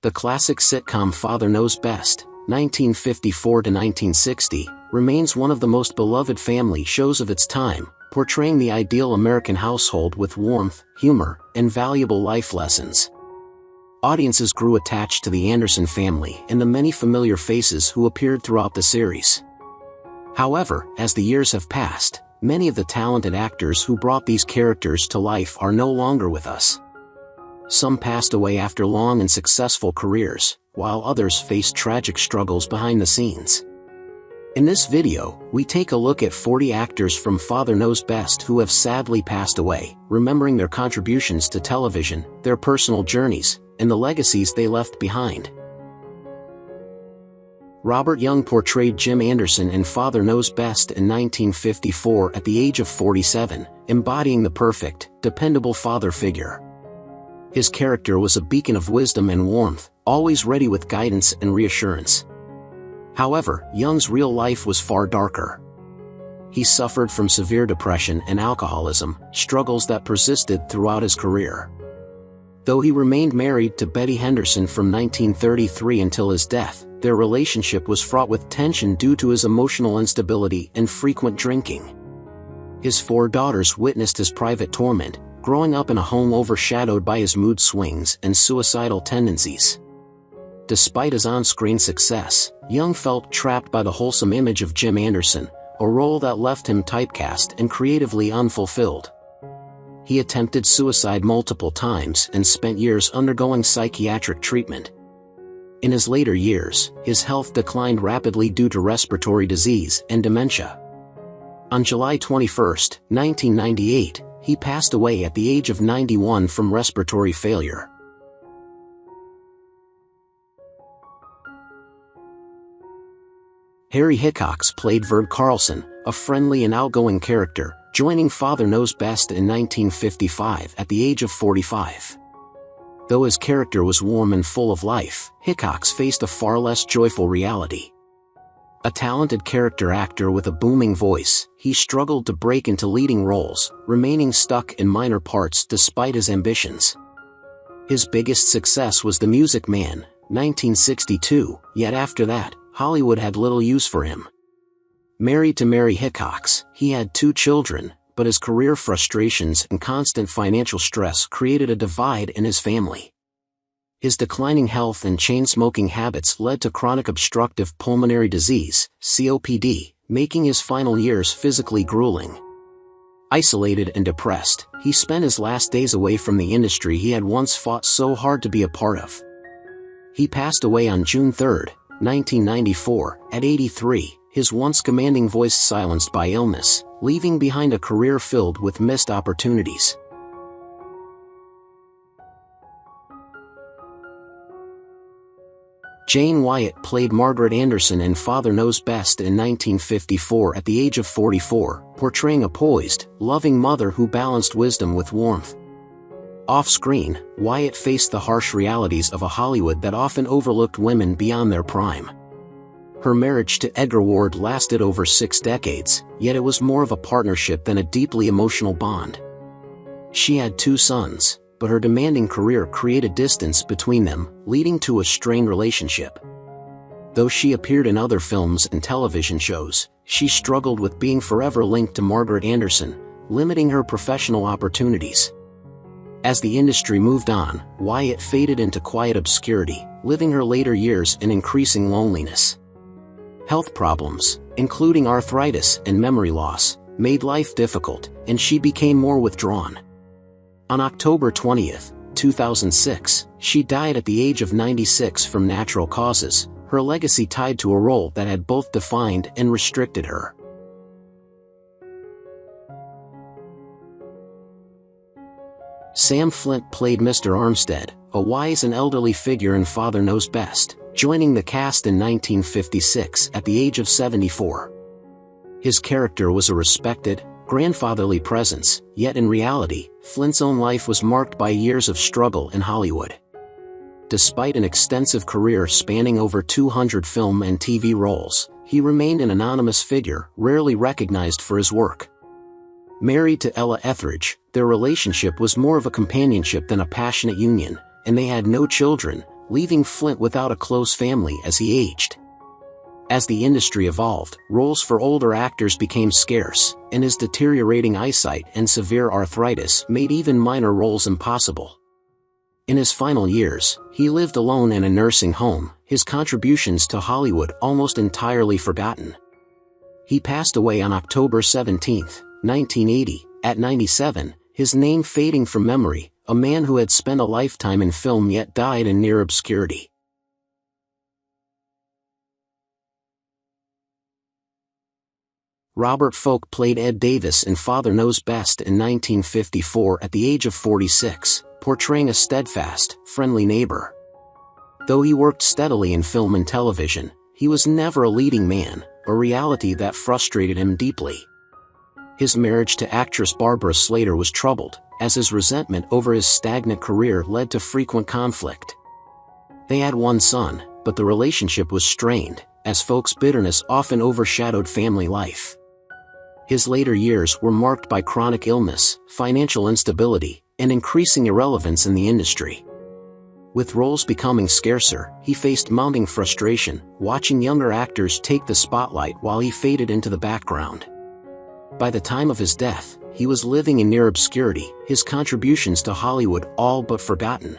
The classic sitcom Father Knows Best, 1954 to 1960, remains one of the most beloved family shows of its time, portraying the ideal American household with warmth, humor, and valuable life lessons. Audiences grew attached to the Anderson family and the many familiar faces who appeared throughout the series. However, as the years have passed, many of the talented actors who brought these characters to life are no longer with us. Some passed away after long and successful careers, while others faced tragic struggles behind the scenes. In this video, we take a look at 40 actors from Father Knows Best who have sadly passed away, remembering their contributions to television, their personal journeys, and the legacies they left behind. Robert Young portrayed Jim Anderson in Father Knows Best in 1954 at the age of 47, embodying the perfect, dependable father figure. His character was a beacon of wisdom and warmth, always ready with guidance and reassurance. However, Young's real life was far darker. He suffered from severe depression and alcoholism, struggles that persisted throughout his career. Though he remained married to Betty Henderson from 1933 until his death, their relationship was fraught with tension due to his emotional instability and frequent drinking. His 4 daughters witnessed his private torment, growing up in a home overshadowed by his mood swings and suicidal tendencies. Despite his on-screen success, Young felt trapped by the wholesome image of Jim Anderson, a role that left him typecast and creatively unfulfilled. He attempted suicide multiple times and spent years undergoing psychiatric treatment. In his later years, his health declined rapidly due to respiratory disease and dementia. On July 21, 1998, he passed away at the age of 91 from respiratory failure. Harry Hickox played Verd Carlson, a friendly and outgoing character, joining Father Knows Best in 1955 at the age of 45. Though his character was warm and full of life, Hickox faced a far less joyful reality. A talented character actor with a booming voice, he struggled to break into leading roles, remaining stuck in minor parts despite his ambitions. His biggest success was The Music Man, 1962, yet after that, Hollywood had little use for him. Married to Mary Hickox, he had 2 children, but his career frustrations and constant financial stress created a divide in his family. His declining health and chain-smoking habits led to chronic obstructive pulmonary disease, COPD, making his final years physically grueling. Isolated and depressed, he spent his last days away from the industry he had once fought so hard to be a part of. He passed away on June 3, 1994, at 83, his once commanding voice silenced by illness, leaving behind a career filled with missed opportunities. Jane Wyatt played Margaret Anderson in Father Knows Best in 1954 at the age of 44, portraying a poised, loving mother who balanced wisdom with warmth. Off-screen, Wyatt faced the harsh realities of a Hollywood that often overlooked women beyond their prime. Her marriage to Edgar Ward lasted over 6 decades, yet it was more of a partnership than a deeply emotional bond. She had 2 sons, but her demanding career created distance between them, leading to a strained relationship. Though she appeared in other films and television shows, she struggled with being forever linked to Margaret Anderson, limiting her professional opportunities. As the industry moved on, Wyatt faded into quiet obscurity, living her later years in increasing loneliness. Health problems, including arthritis and memory loss, made life difficult, and she became more withdrawn. On October 20, 2006, she died at the age of 96 from natural causes, her legacy tied to a role that had both defined and restricted her. Sam Flint played Mr. Armstead, a wise and elderly figure in Father Knows Best, joining the cast in 1956 at the age of 74. His character was a respected, grandfatherly presence, yet in reality, Flint's own life was marked by years of struggle in Hollywood. Despite an extensive career spanning over 200 film and TV roles, he remained an anonymous figure, rarely recognized for his work. Married to Ella Etheridge, their relationship was more of a companionship than a passionate union, and they had no children, leaving Flint without a close family as he aged. As the industry evolved, roles for older actors became scarce, and his deteriorating eyesight and severe arthritis made even minor roles impossible. In his final years, he lived alone in a nursing home, his contributions to Hollywood almost entirely forgotten. He passed away on October 17, 1980, at 97, his name fading from memory, a man who had spent a lifetime in film yet died in near obscurity. Robert Foulk played Ed Davis in Father Knows Best in 1954 at the age of 46, portraying a steadfast, friendly neighbor. Though he worked steadily in film and television, he was never a leading man, a reality that frustrated him deeply. His marriage to actress Barbara Slater was troubled, as his resentment over his stagnant career led to frequent conflict. They had one son, but the relationship was strained, as Foulk's bitterness often overshadowed family life. His later years were marked by chronic illness, financial instability, and increasing irrelevance in the industry. With roles becoming scarcer, he faced mounting frustration, watching younger actors take the spotlight while he faded into the background. By the time of his death, he was living in near obscurity, his contributions to Hollywood all but forgotten.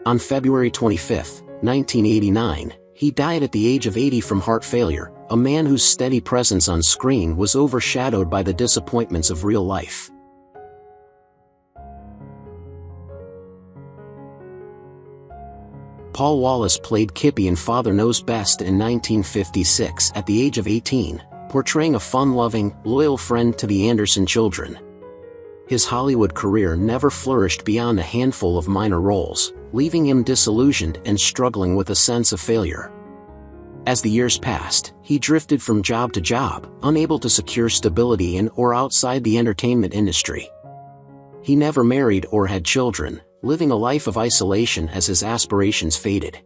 On February 25, 1989, he died at the age of 80 from heart failure, a man whose steady presence on screen was overshadowed by the disappointments of real life. Paul Wallace played Kippy in Father Knows Best in 1956 at the age of 18, portraying a fun-loving, loyal friend to the Anderson children. His Hollywood career never flourished beyond a handful of minor roles, leaving him disillusioned and struggling with a sense of failure. As the years passed, he drifted from job to job, unable to secure stability in or outside the entertainment industry. He never married or had children, living a life of isolation as his aspirations faded.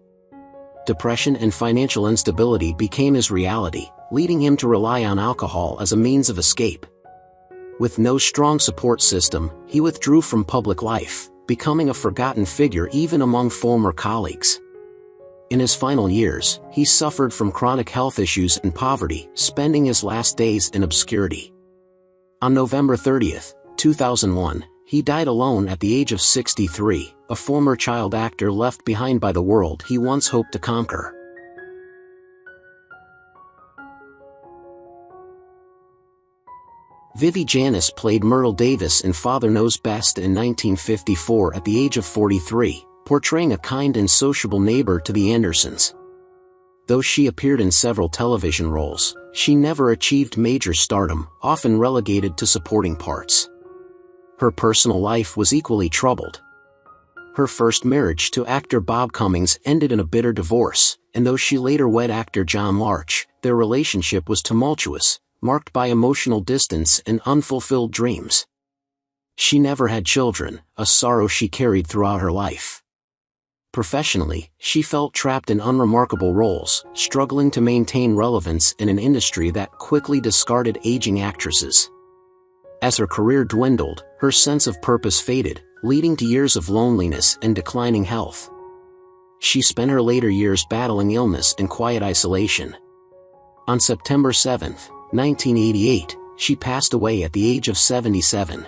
Depression and financial instability became his reality, leading him to rely on alcohol as a means of escape. With no strong support system, he withdrew from public life, becoming a forgotten figure even among former colleagues. In his final years, he suffered from chronic health issues and poverty, spending his last days in obscurity. On November 30, 2001, he died alone at the age of 63, a former child actor left behind by the world he once hoped to conquer. Vivi Janiss played Myrtle Davis in Father Knows Best in 1954 at the age of 43, portraying a kind and sociable neighbor to the Andersons. Though she appeared in several television roles, she never achieved major stardom, often relegated to supporting parts. Her personal life was equally troubled. Her first marriage to actor Bob Cummings ended in a bitter divorce, and though she later wed actor John Larch, their relationship was tumultuous, marked by emotional distance and unfulfilled dreams. She never had children, a sorrow she carried throughout her life. Professionally, she felt trapped in unremarkable roles, struggling to maintain relevance in an industry that quickly discarded aging actresses. As her career dwindled, her sense of purpose faded, leading to years of loneliness and declining health. She spent her later years battling illness and quiet isolation. On September 7, 1988, she passed away at the age of 77.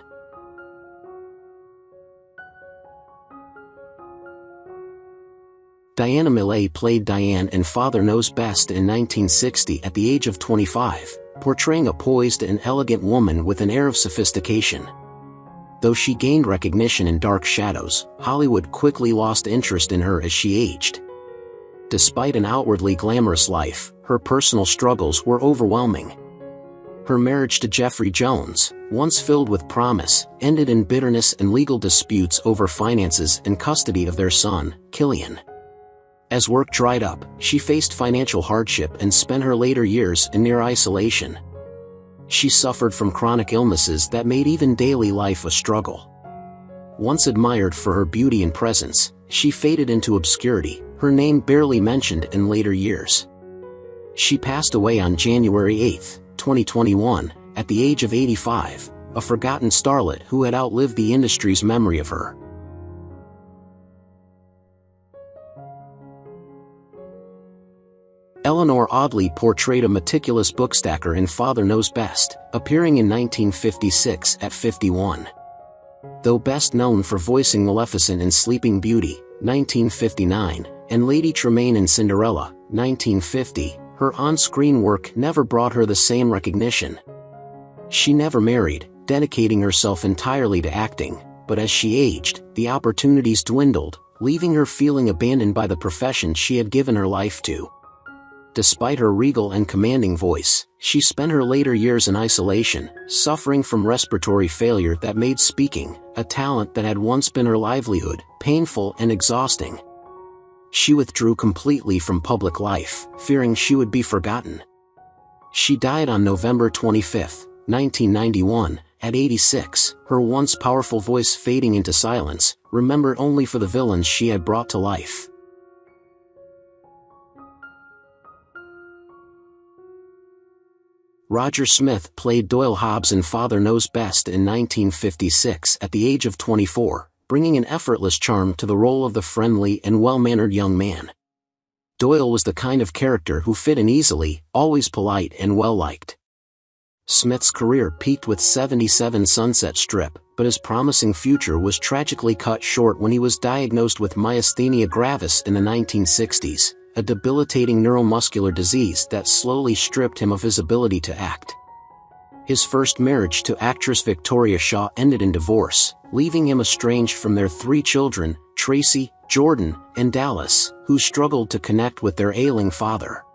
Diana Millay played Diane in Father Knows Best in 1960 at the age of 25, portraying a poised and elegant woman with an air of sophistication. Though she gained recognition in Dark Shadows, Hollywood quickly lost interest in her as she aged. Despite an outwardly glamorous life, her personal struggles were overwhelming. Her marriage to Jeffrey Jones, once filled with promise, ended in bitterness and legal disputes over finances and custody of their son, Killian. As work dried up, she faced financial hardship and spent her later years in near isolation. She suffered from chronic illnesses that made even daily life a struggle. Once admired for her beauty and presence, she faded into obscurity, her name barely mentioned in later years. She passed away on January 8, 2021, at the age of 85, a forgotten starlet who had outlived the industry's memory of her. Eleanor Audley portrayed a meticulous bookstacker in Father Knows Best, appearing in 1956 at 51. Though best known for voicing Maleficent in Sleeping Beauty, 1959, and Lady Tremaine in Cinderella, 1950, her on-screen work never brought her the same recognition. She never married, dedicating herself entirely to acting, but as she aged, the opportunities dwindled, leaving her feeling abandoned by the profession she had given her life to. Despite her regal and commanding voice, she spent her later years in isolation, suffering from respiratory failure that made speaking, a talent that had once been her livelihood, painful and exhausting. She withdrew completely from public life, fearing she would be forgotten. She died on November 25, 1991, at 86, her once powerful voice fading into silence, remembered only for the villains she had brought to life. Roger Smith played Doyle Hobbs in Father Knows Best in 1956 at the age of 24, bringing an effortless charm to the role of the friendly and well-mannered young man. Doyle was the kind of character who fit in easily, always polite and well-liked. Smith's career peaked with 77 Sunset Strip, but his promising future was tragically cut short when he was diagnosed with myasthenia gravis in the 1960s. A debilitating neuromuscular disease that slowly stripped him of his ability to act. His first marriage to actress Victoria Shaw ended in divorce, leaving him estranged from their 3 children, Tracy, Jordan, and Dallas, who struggled to connect with their ailing father.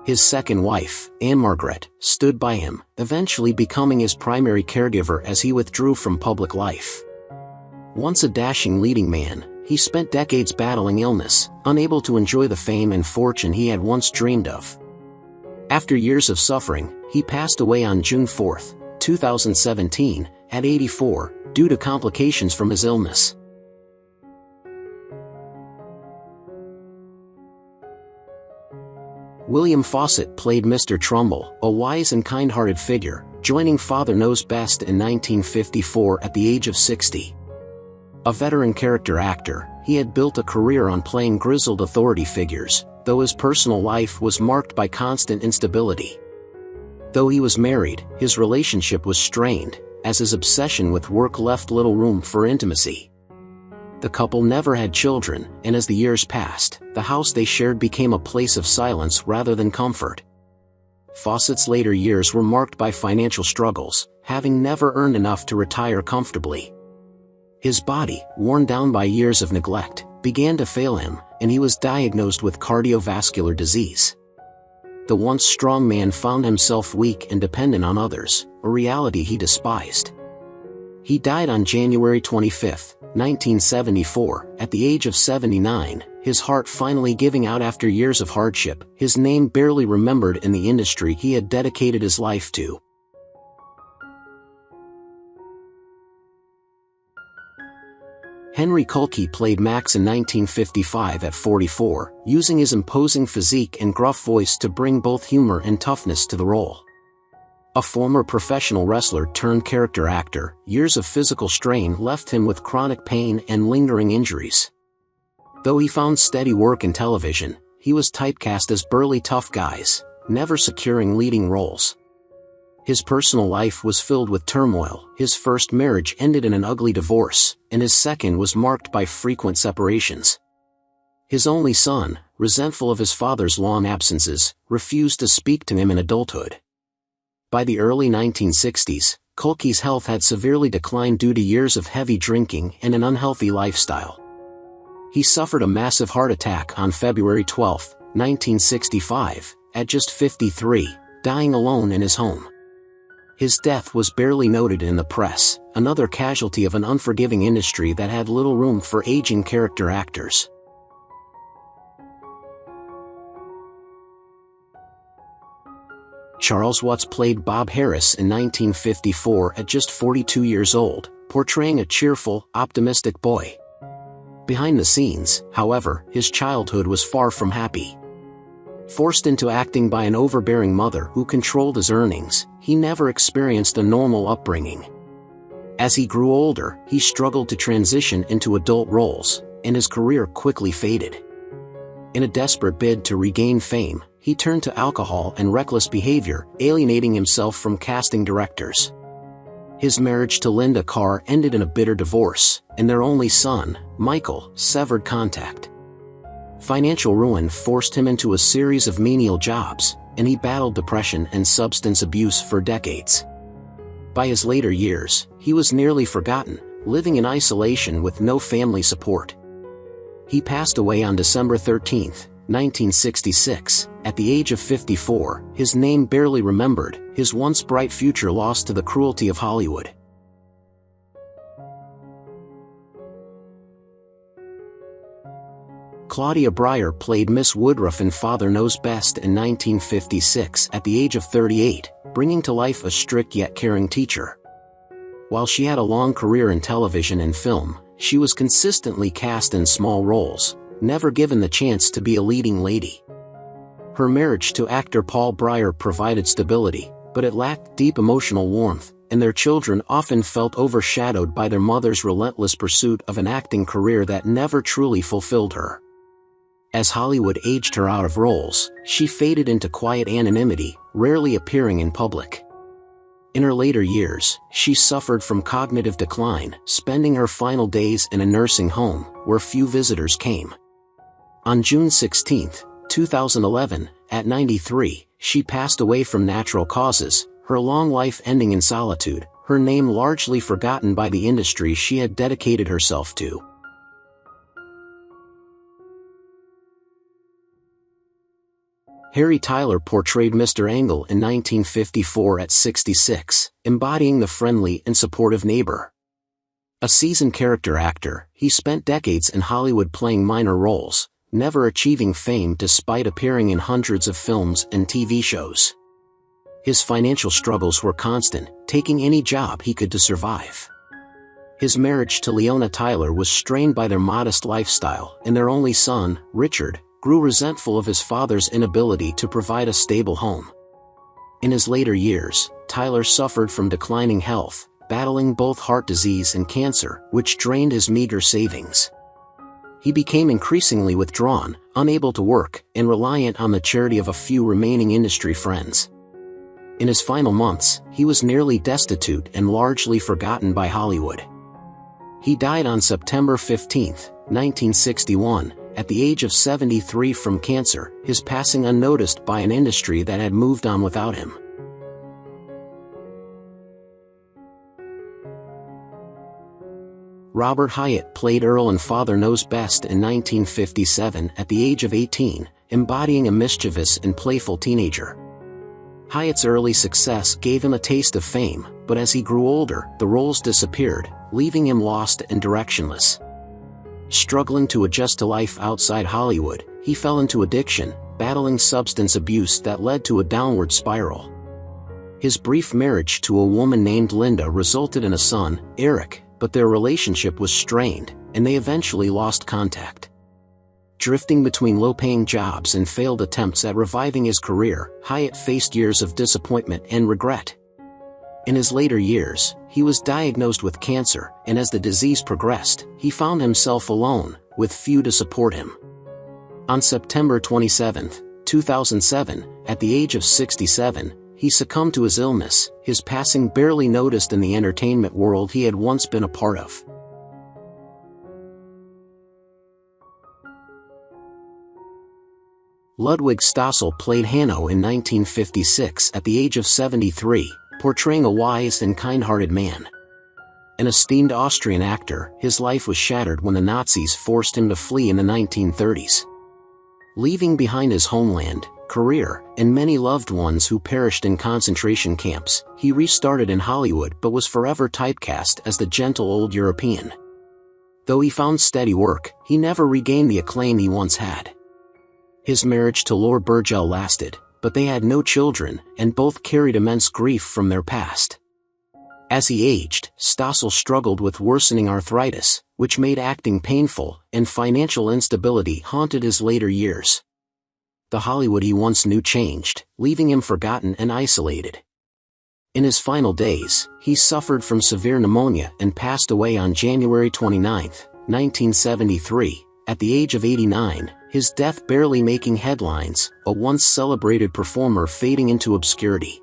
His second wife, Anne Margaret, stood by him, eventually becoming his primary caregiver as he withdrew from public life. Once a dashing leading man, he spent decades battling illness, unable to enjoy the fame and fortune he had once dreamed of. After years of suffering, he passed away on June 4, 2017, at 84, due to complications from his illness. William Fawcett played Mr. Trumbull, a wise and kind-hearted figure, joining Father Knows Best in 1954 at the age of 60. A veteran character actor, he had built a career on playing grizzled authority figures, though his personal life was marked by constant instability. Though he was married, his relationship was strained, as his obsession with work left little room for intimacy. The couple never had children, and as the years passed, the house they shared became a place of silence rather than comfort. Fawcett's later years were marked by financial struggles, having never earned enough to retire comfortably. His body, worn down by years of neglect, began to fail him, and he was diagnosed with cardiovascular disease. The once strong man found himself weak and dependent on others, a reality he despised. He died on January 25, 1974, at the age of 79, his heart finally giving out after years of hardship, his name barely remembered in the industry he had dedicated his life to. Henry Kulky played Max in 1955 at 44, using his imposing physique and gruff voice to bring both humor and toughness to the role. A former professional wrestler turned character actor, years of physical strain left him with chronic pain and lingering injuries. Though he found steady work in television, he was typecast as burly tough guys, never securing leading roles. His personal life was filled with turmoil. His first marriage ended in an ugly divorce, and his second was marked by frequent separations. His only son, resentful of his father's long absences, refused to speak to him in adulthood. By the early 1960s, Kulky's health had severely declined due to years of heavy drinking and an unhealthy lifestyle. He suffered a massive heart attack on February 12, 1965, at just 53, dying alone in his home. His death was barely noted in the press, another casualty of an unforgiving industry that had little room for aging character actors. Charles Watts played Bob Harris in 1954 at just 42 years old, portraying a cheerful, optimistic boy. Behind the scenes, however, his childhood was far from happy. Forced into acting by an overbearing mother who controlled his earnings, he never experienced a normal upbringing. As he grew older, he struggled to transition into adult roles, and his career quickly faded. In a desperate bid to regain fame, he turned to alcohol and reckless behavior, alienating himself from casting directors. His marriage to Linda Carr ended in a bitter divorce, and their only son, Michael, severed contact. Financial ruin forced him into a series of menial jobs, and he battled depression and substance abuse for decades. By his later years, he was nearly forgotten, living in isolation with no family support. He passed away on December 13, 1966, at the age of 54, his name barely remembered, his once bright future lost to the cruelty of Hollywood. Claudia Bryar played Miss Woodruff in Father Knows Best in 1956 at the age of 38, bringing to life a strict yet caring teacher. While she had a long career in television and film, she was consistently cast in small roles, never given the chance to be a leading lady. Her marriage to actor Paul Bryar provided stability, but it lacked deep emotional warmth, and their children often felt overshadowed by their mother's relentless pursuit of an acting career that never truly fulfilled her. As Hollywood aged her out of roles, she faded into quiet anonymity, rarely appearing in public. In her later years, she suffered from cognitive decline, spending her final days in a nursing home, where few visitors came. On June 16, 2011, at 93, she passed away from natural causes, her long life ending in solitude, her name largely forgotten by the industry she had dedicated herself to. Harry Tyler portrayed Mr. Angle in 1954 at 66, embodying the friendly and supportive neighbor. A seasoned character actor, he spent decades in Hollywood playing minor roles, never achieving fame despite appearing in hundreds of films and TV shows. His financial struggles were constant, taking any job he could to survive. His marriage to Leona Tyler was strained by their modest lifestyle, and their only son, Richard, grew resentful of his father's inability to provide a stable home. In his later years, Tyler suffered from declining health, battling both heart disease and cancer, which drained his meager savings. He became increasingly withdrawn, unable to work, and reliant on the charity of a few remaining industry friends. In his final months, he was nearly destitute and largely forgotten by Hollywood. He died on September 15, 1961, at the age of 73 from cancer, his passing unnoticed by an industry that had moved on without him. Robert Hyatt played Earl in Father Knows Best in 1957 at the age of 18, embodying a mischievous and playful teenager. Hyatt's early success gave him a taste of fame, but as he grew older, the roles disappeared, leaving him lost and directionless. Struggling to adjust to life outside Hollywood, he fell into addiction, battling substance abuse that led to a downward spiral. His brief marriage to a woman named Linda resulted in a son, Eric, but their relationship was strained, and they eventually lost contact. Drifting between low-paying jobs and failed attempts at reviving his career, Hyatt faced years of disappointment and regret. In his later years, he was diagnosed with cancer, and as the disease progressed, he found himself alone, with few to support him. On September 27, 2007, at the age of 67, he succumbed to his illness, his passing barely noticed in the entertainment world he had once been a part of. Ludwig Stössel played Hanno in 1956 at the age of 73, portraying a wise and kind-hearted man. An esteemed Austrian actor, his life was shattered when the Nazis forced him to flee in the 1930s. Leaving behind his homeland, career, and many loved ones who perished in concentration camps, he restarted in Hollywood but was forever typecast as the gentle old European. Though he found steady work, he never regained the acclaim he once had. His marriage to Laura Burgell lasted, but they had no children, and both carried immense grief from their past. As he aged, Stössel struggled with worsening arthritis, which made acting painful, and financial instability haunted his later years. The Hollywood he once knew changed, leaving him forgotten and isolated. In his final days, he suffered from severe pneumonia and passed away on January 29, 1973, at the age of 89, his death barely making headlines, a once celebrated performer fading into obscurity.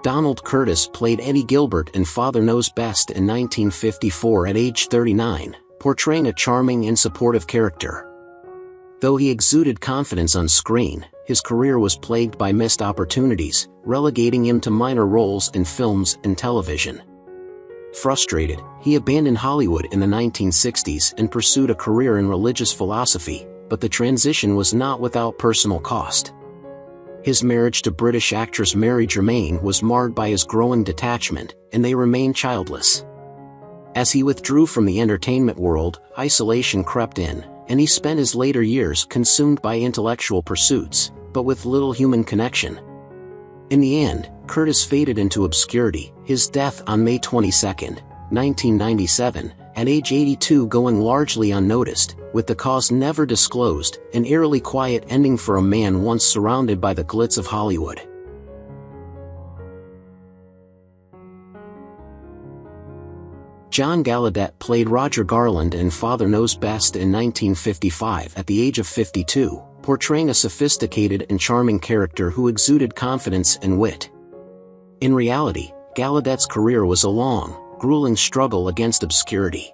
Donald Curtis played Eddie Gilbert in Father Knows Best in 1954 at age 39, portraying a charming and supportive character. Though he exuded confidence on screen, his career was plagued by missed opportunities, relegating him to minor roles in films and television. Frustrated, he abandoned Hollywood in the 1960s and pursued a career in religious philosophy, but the transition was not without personal cost. His marriage to British actress Mary Germain was marred by his growing detachment, and they remained childless. As he withdrew from the entertainment world, isolation crept in, and he spent his later years consumed by intellectual pursuits, but with little human connection. In the end, Curtis faded into obscurity, his death on May 22, 1997, at age 82 going largely unnoticed, with the cause never disclosed, an eerily quiet ending for a man once surrounded by the glitz of Hollywood. John Gallaudet played Roger Garland in Father Knows Best in 1955 at the age of 52, portraying a sophisticated and charming character who exuded confidence and wit. In reality, Gallaudet's career was a long, grueling struggle against obscurity.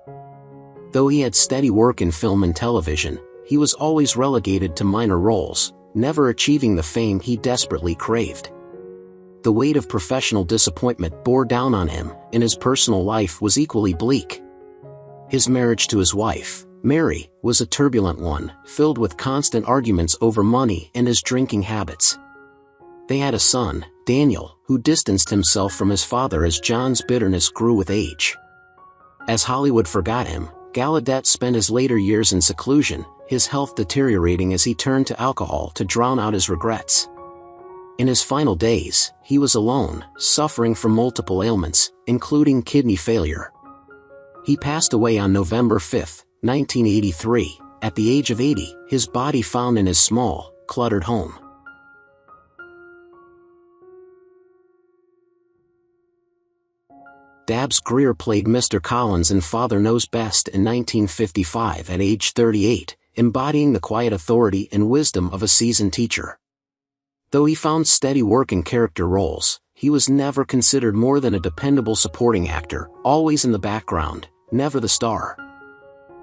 Though he had steady work in film and television, he was always relegated to minor roles, never achieving the fame he desperately craved. The weight of professional disappointment bore down on him, and his personal life was equally bleak. His marriage to his wife, Mary, was a turbulent one, filled with constant arguments over money and his drinking habits. They had a son, Daniel, who distanced himself from his father as John's bitterness grew with age. As Hollywood forgot him, Gallaudet spent his later years in seclusion, his health deteriorating as he turned to alcohol to drown out his regrets. In his final days, he was alone, suffering from multiple ailments, including kidney failure. He passed away on November 5, 1983, at the age of 80, his body found in his small, cluttered home. Dabbs Greer played Mr. Collins in Father Knows Best in 1955 at age 38, embodying the quiet authority and wisdom of a seasoned teacher. Though he found steady work in character roles, he was never considered more than a dependable supporting actor, always in the background, never the star.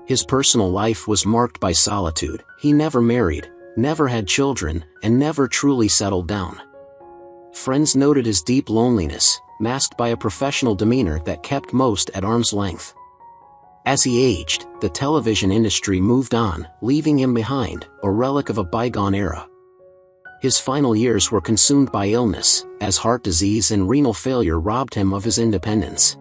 His personal life was marked by solitude. He never married, never had children, and never truly settled down. Friends noted his deep loneliness, masked by a professional demeanor that kept most at arm's length. As he aged, the television industry moved on, leaving him behind, a relic of a bygone era. His final years were consumed by illness, as heart disease and renal failure robbed him of his independence.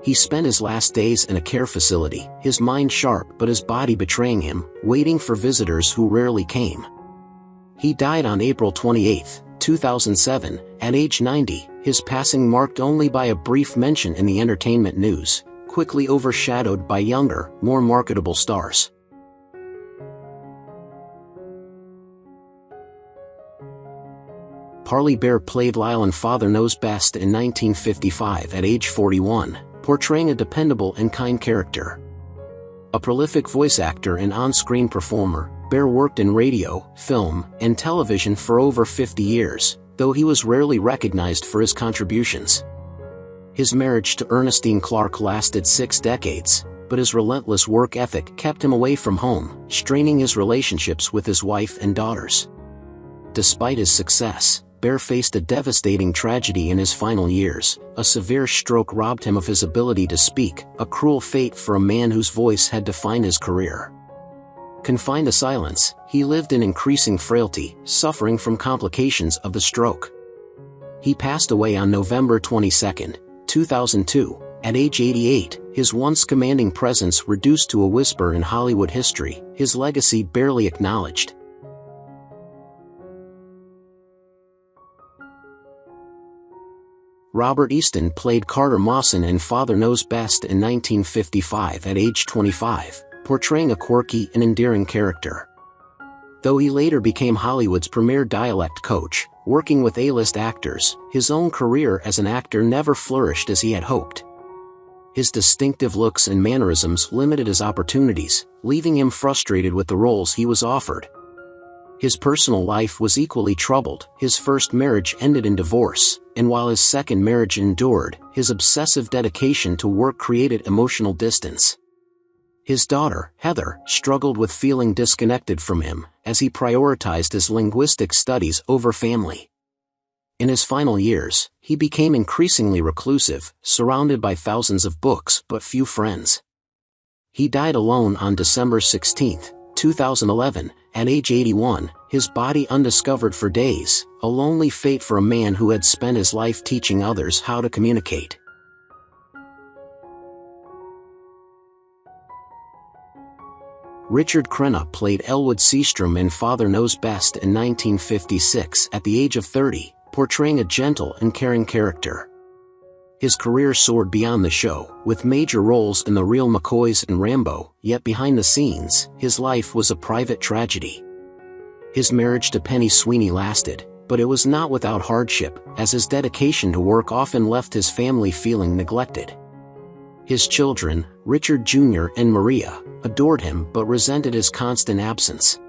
He spent his last days in a care facility, his mind sharp but his body betraying him, waiting for visitors who rarely came. He died on April 28, 2007, at age 90, his passing marked only by a brief mention in the entertainment news, quickly overshadowed by younger, more marketable stars. Parley Baer played Lyle in Father Knows Best in 1955 at age 41, portraying a dependable and kind character. A prolific voice actor and on-screen performer, Baer worked in radio, film, and television for over 50 years, though he was rarely recognized for his contributions. His marriage to Ernestine Clark lasted 6 decades, but his relentless work ethic kept him away from home, straining his relationships with his wife and daughters. Despite his success, Baer faced a devastating tragedy in his final years. A severe stroke robbed him of his ability to speak, a cruel fate for a man whose voice had defined his career. Confined to silence, he lived in increasing frailty, suffering from complications of the stroke. He passed away on November 22, 2002, at age 88, his once commanding presence reduced to a whisper in Hollywood history, his legacy barely acknowledged. Robert Easton played Carter Mawson in Father Knows Best in 1955 at age 25, portraying a quirky and endearing character. Though he later became Hollywood's premier dialect coach, working with A-list actors, his own career as an actor never flourished as he had hoped. His distinctive looks and mannerisms limited his opportunities, leaving him frustrated with the roles he was offered. His personal life was equally troubled. His first marriage ended in divorce, and while his second marriage endured, his obsessive dedication to work created emotional distance. His daughter, Heather, struggled with feeling disconnected from him, as he prioritized his linguistic studies over family. In his final years, he became increasingly reclusive, surrounded by thousands of books but few friends. He died alone on December 16, 2011, at age 81, his body undiscovered for days, a lonely fate for a man who had spent his life teaching others how to communicate. Richard Crenna played Elwood Seastrom in Father Knows Best in 1956 at the age of 30, portraying a gentle and caring character. His career soared beyond the show, with major roles in The Real McCoys and Rambo, yet behind the scenes, his life was a private tragedy. His marriage to Penny Sweeney lasted, but it was not without hardship, as his dedication to work often left his family feeling neglected. His children, Richard Jr. and Maria, adored him but resented his constant absence.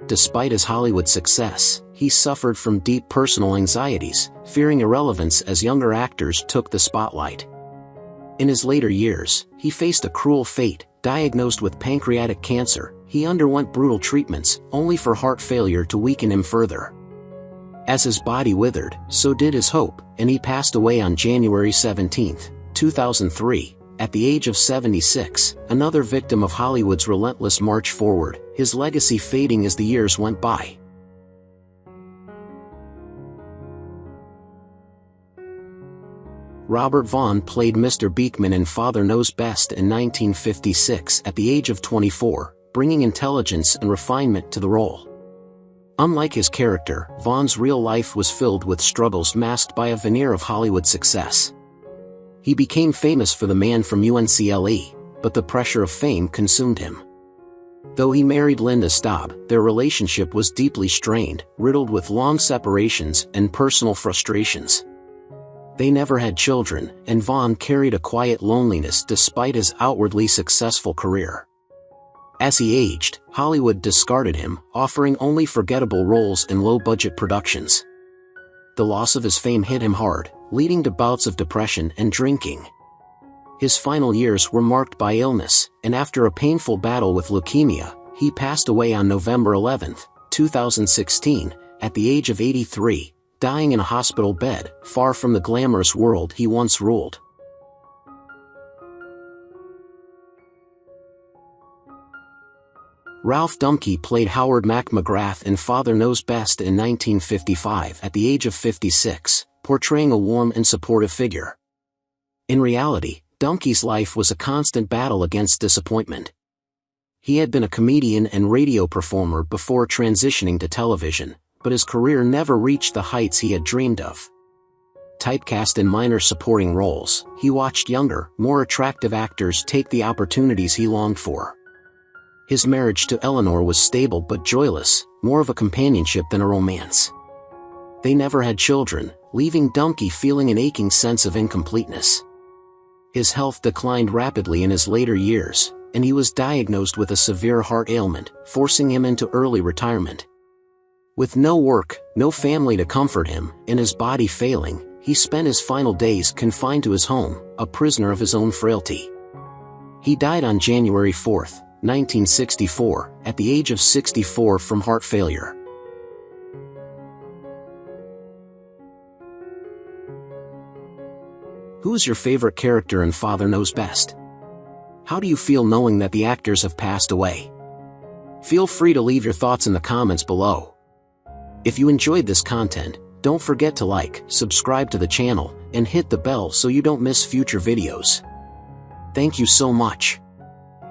Despite his Hollywood success, he suffered from deep personal anxieties, fearing irrelevance as younger actors took the spotlight. In his later years, he faced a cruel fate. Diagnosed with pancreatic cancer, he underwent brutal treatments, only for heart failure to weaken him further. As his body withered, so did his hope, and he passed away on January 17, 2003, at the age of 76, another victim of Hollywood's relentless march forward, his legacy fading as the years went by. Robert Vaughn played Mr. Beekman in Father Knows Best in 1956 at the age of 24, bringing intelligence and refinement to the role. Unlike his character, Vaughn's real life was filled with struggles masked by a veneer of Hollywood success. He became famous for The Man from UNCLE, but the pressure of fame consumed him. Though he married Linda Staub, their relationship was deeply strained, riddled with long separations and personal frustrations. They never had children, and Vaughn carried a quiet loneliness despite his outwardly successful career. As he aged, Hollywood discarded him, offering only forgettable roles in low-budget productions. The loss of his fame hit him hard, leading to bouts of depression and drinking. His final years were marked by illness, and after a painful battle with leukemia, he passed away on November 11, 2016, at the age of 83, dying in a hospital bed, far from the glamorous world he once ruled. Ralph Dumke played Howard Mac McGrath in Father Knows Best in 1955 at the age of 56, portraying a warm and supportive figure. In reality, Dumke's life was a constant battle against disappointment. He had been a comedian and radio performer before transitioning to television, but his career never reached the heights he had dreamed of. Typecast in minor supporting roles, he watched younger, more attractive actors take the opportunities he longed for. His marriage to Eleanor was stable but joyless, more of a companionship than a romance. They never had children, leaving Dumke feeling an aching sense of incompleteness. His health declined rapidly in his later years, and he was diagnosed with a severe heart ailment, forcing him into early retirement. With no work, no family to comfort him, and his body failing, he spent his final days confined to his home, a prisoner of his own frailty. He died on January 4, 1964, at the age of 64 from heart failure. Who's your favorite character in Father Knows Best? How do you feel knowing that the actors have passed away? Feel free to leave your thoughts in the comments below. If you enjoyed this content, don't forget to like, subscribe to the channel, and hit the bell so you don't miss future videos. Thank you so much.